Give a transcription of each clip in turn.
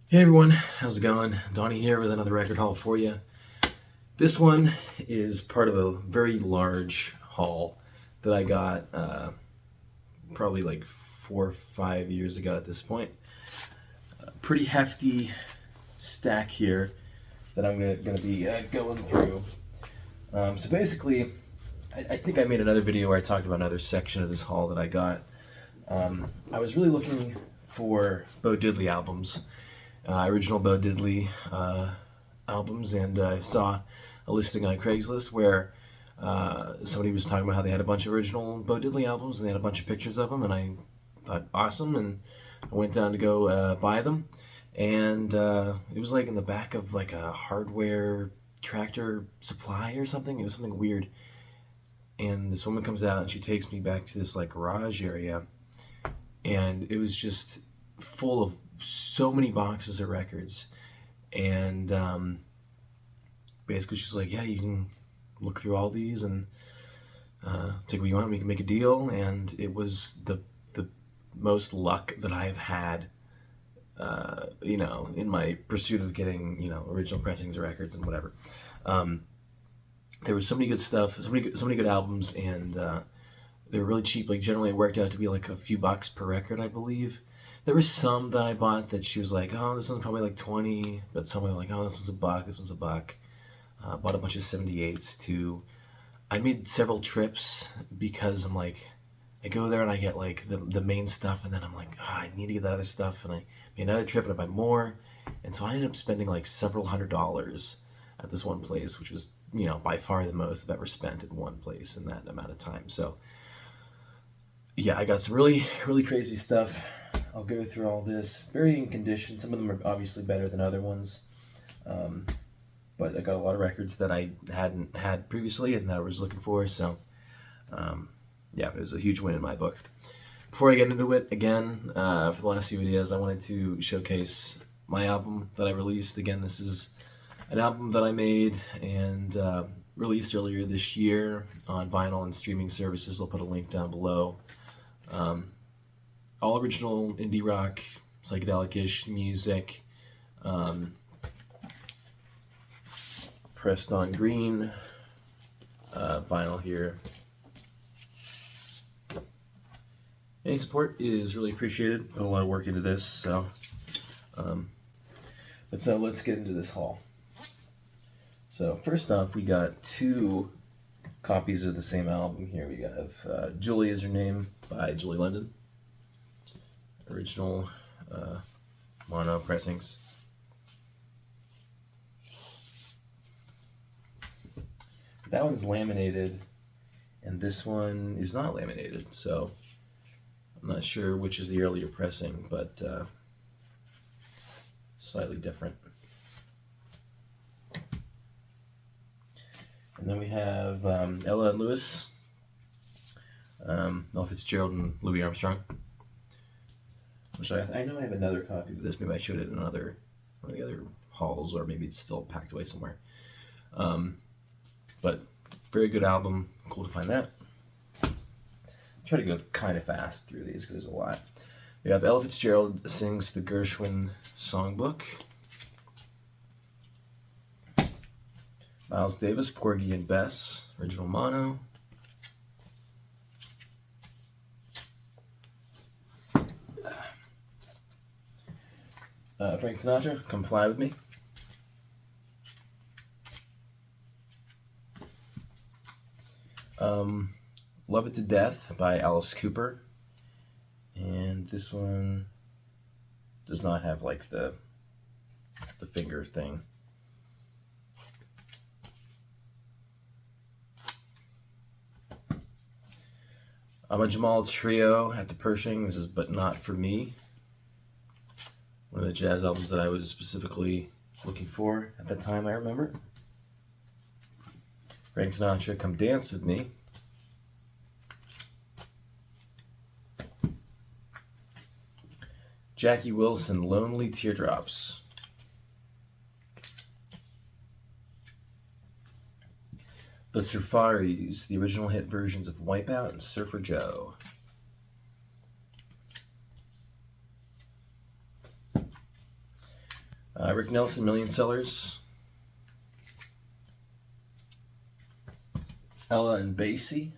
Hey everyone, how's it going? Donnie here with another record haul for you. This one is part of a very large haul that I got probably like 4 or 5 years ago at this point. A pretty hefty stack here that I'm gonna be going through. So basically, I think I made another video where I talked about another section of this haul that I got. I was really looking for Bo Diddley albums. Original Bo Diddley albums, and I saw a listing on Craigslist where somebody was talking about how they had a bunch of original Bo Diddley albums and they had a bunch of pictures of them, and I thought awesome, and I went down to go buy them, and it was like in the back of like a hardware tractor supply or something. It was something weird, and this woman comes out and she takes me back to this like garage area, and it was just full of so many boxes of records, and basically she's like, yeah, you can look through all these and take what you want, we can make a deal. And it was the most luck that I've had in my pursuit of getting original pressings of records and whatever. There was so many good stuff, so many good albums, and they were really cheap. Like generally it worked out to be like a few bucks per record, I believe. There were some that I bought that she was like, oh, this one's probably like 20, but some were like, oh, this one's a buck, this one's a buck. Bought a bunch of 78s too. I made several trips because I'm like, I go there and I get like the main stuff, and then I'm like, I need to get that other stuff, and I made another trip and I buy more. And so I ended up spending like several $100s at this one place, which was, by far the most I've ever spent at one place in that amount of time. So yeah, I got some really, really crazy stuff. I'll go through all this. Varying condition. Some of them are obviously better than other ones. But I got a lot of records that I hadn't had previously and that I was looking for. So, yeah, it was a huge win in my book. Before I get into it, again, for the last few videos, I wanted to showcase my album that I released. Again, this is an album that I made and released earlier this year on vinyl and streaming services. I'll put a link down below. All original indie rock, psychedelic-ish music, pressed on green vinyl here. Any support is really appreciated. Put a lot of work into this, so let's get into this haul. So first off, we got two copies of the same album here. We have Julie Is Her Name by Julie London. Original mono pressings. That one's laminated, and this one is not laminated, so I'm not sure which is the earlier pressing, but slightly different. And then we have Ella and Lewis, Ella Fitzgerald and Louis Armstrong. Which I know I have another copy of this. Maybe I showed it in one of the other hauls, or maybe it's still packed away somewhere. But very good album. Cool to find that. Try to go kind of fast through these because there's a lot. We have Ella Fitzgerald sings the Gershwin Songbook. Miles Davis, Porgy and Bess, original mono. Frank Sinatra, Come Fly With Me. Love It to Death by Alice Cooper. And this one does not have like the finger thing. I'm a Jamal Trio at the Pershing. This is But Not For Me. One of the jazz albums that I was specifically looking for at that time, I remember. Frank Sinatra, Come Dance With Me. Jackie Wilson, Lonely Teardrops. The Surfaris, the original hit versions of Wipeout and Surfer Joe. Rick Nelson, Million Sellers. Ella and Basie.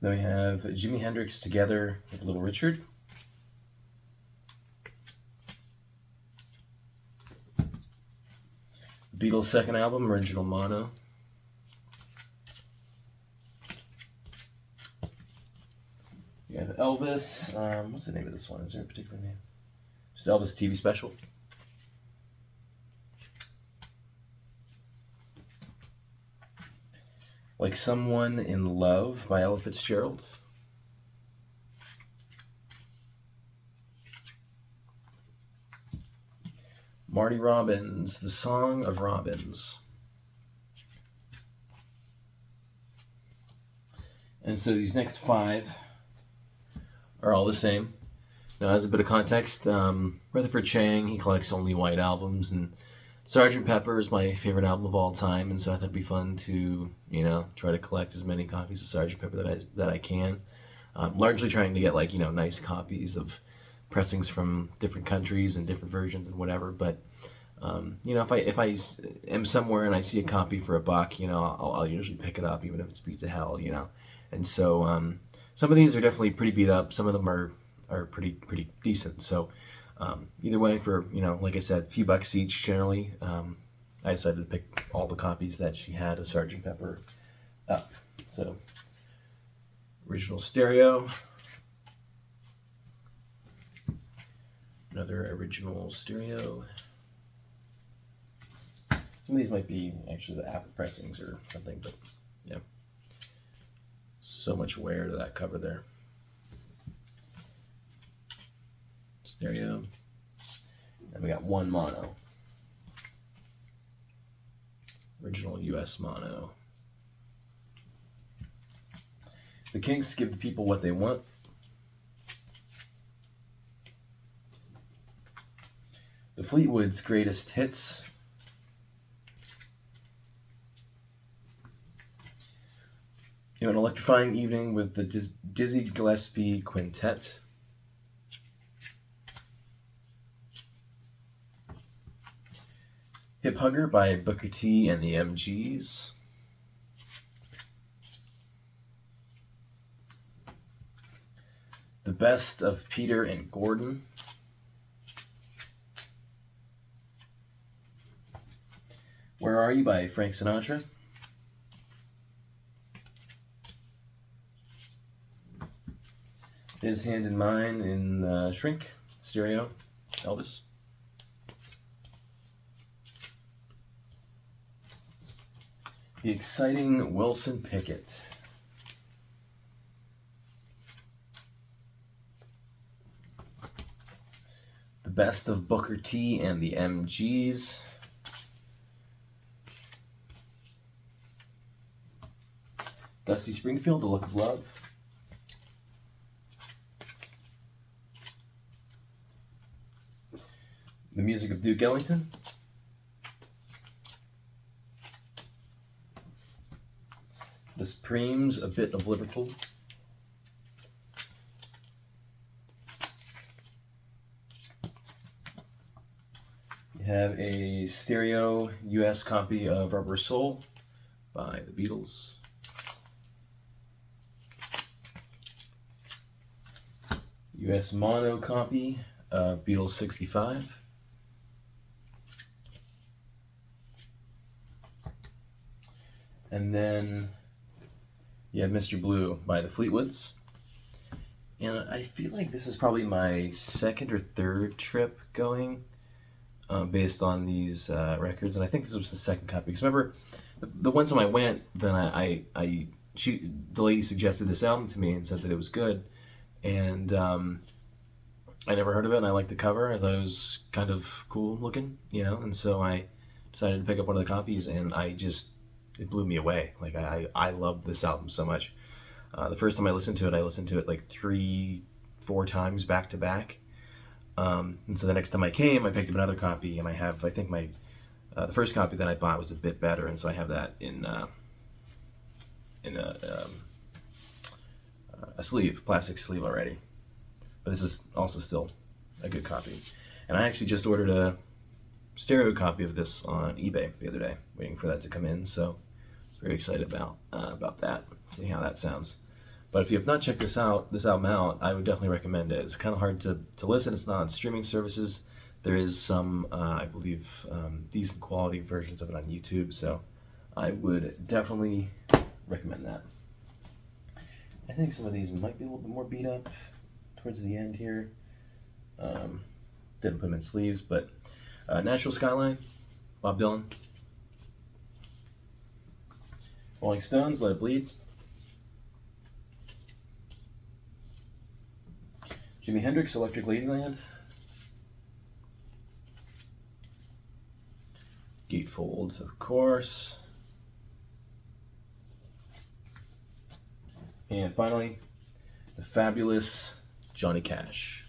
Then we have Jimi Hendrix together with Little Richard. Beatles' second album, original mono. You have Elvis. What's the name of this one? Is there a particular name? Just Elvis TV special. Like Someone in Love by Ella Fitzgerald. Marty Robbins, The Song of Robins. And so these next 5 are all the same. Now, as a bit of context, Rutherford Chang, he collects only white albums, and Sgt. Pepper is my favorite album of all time, and so I thought it'd be fun to, try to collect as many copies of Sgt. Pepper that I can. Largely trying to get nice copies of pressings from different countries and different versions and whatever. But if I am somewhere and I see a copy for $1, I'll usually pick it up, even if it's beat to hell, And so some of these are definitely pretty beat up. Some of them are pretty decent. So. Either way, for, like I said, a few bucks each generally, I decided to pick all the copies that she had of Sgt. Pepper up. So, original stereo. Another original stereo. Some of these might be actually the Apple pressings or something, but yeah. So much wear to that cover there. Stereo. And we got one mono. Original US mono. The Kinks, Give the People What They Want. The Fleetwoods, Greatest Hits. An electrifying evening with the Dizzy Gillespie Quintet. Hip Hugger by Booker T and the MGs. The Best of Peter and Gordon. Where Are You by Frank Sinatra. His Hand in Mine in Shrink, stereo, Elvis. The Exciting Wilson Pickett. The Best of Booker T and the MGs. Dusty Springfield, The Look of Love. The Music of Duke Ellington. The Supremes, A Bit of Liverpool. You have a stereo US copy of Rubber Soul by the Beatles. US mono copy of Beatles 65. And then you have Mr. Blue by the Fleetwoods. And I feel like this is probably my second or third trip going based on these records. And I think this was the second copy. Because remember, the one time I went, then the lady suggested this album to me and said that it was good. And I never heard of it, and I liked the cover. I thought it was kind of cool looking, And so I decided to pick up one of the copies, and it blew me away. Like, I loved this album so much. The first time I listened to it like 3-4 times back to back. And so the next time I came, I picked up another copy, and I think the first copy that I bought was a bit better, and so I have that in a sleeve, plastic sleeve already. but this is also still a good copy. And I actually just ordered a stereo copy of this on eBay the other day, waiting for that to come in. So very excited about that, seeing how that sounds. But if you have not checked this album out, I would definitely recommend it. It's kind of hard to listen. It's not on streaming services. There is some, I believe, decent quality versions of it on YouTube. So I would definitely recommend that. I think some of these might be a little bit more beat up towards the end here. Didn't put them in sleeves, but Nashville Skyline, Bob Dylan. Rolling Stones, Let It Bleed. Jimi Hendrix, Electric Ladyland. Gatefold, of course. And finally, the fabulous Johnny Cash.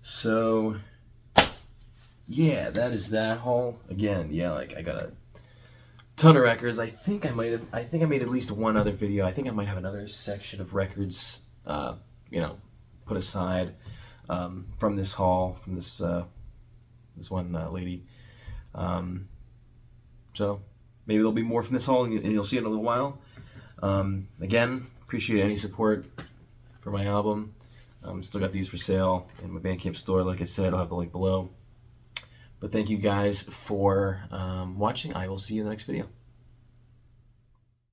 So, yeah, that is that haul. Again, yeah, like I got a ton of records. I think I made at least one other video. I think I might have another section of records, put aside from this haul, from this one lady. So maybe there'll be more from this haul, and you'll see it in a little while. Again, appreciate any support for my album. Still got these for sale in my Bandcamp store. Like I said, I'll have the link below. But thank you guys for watching. I will see you in the next video.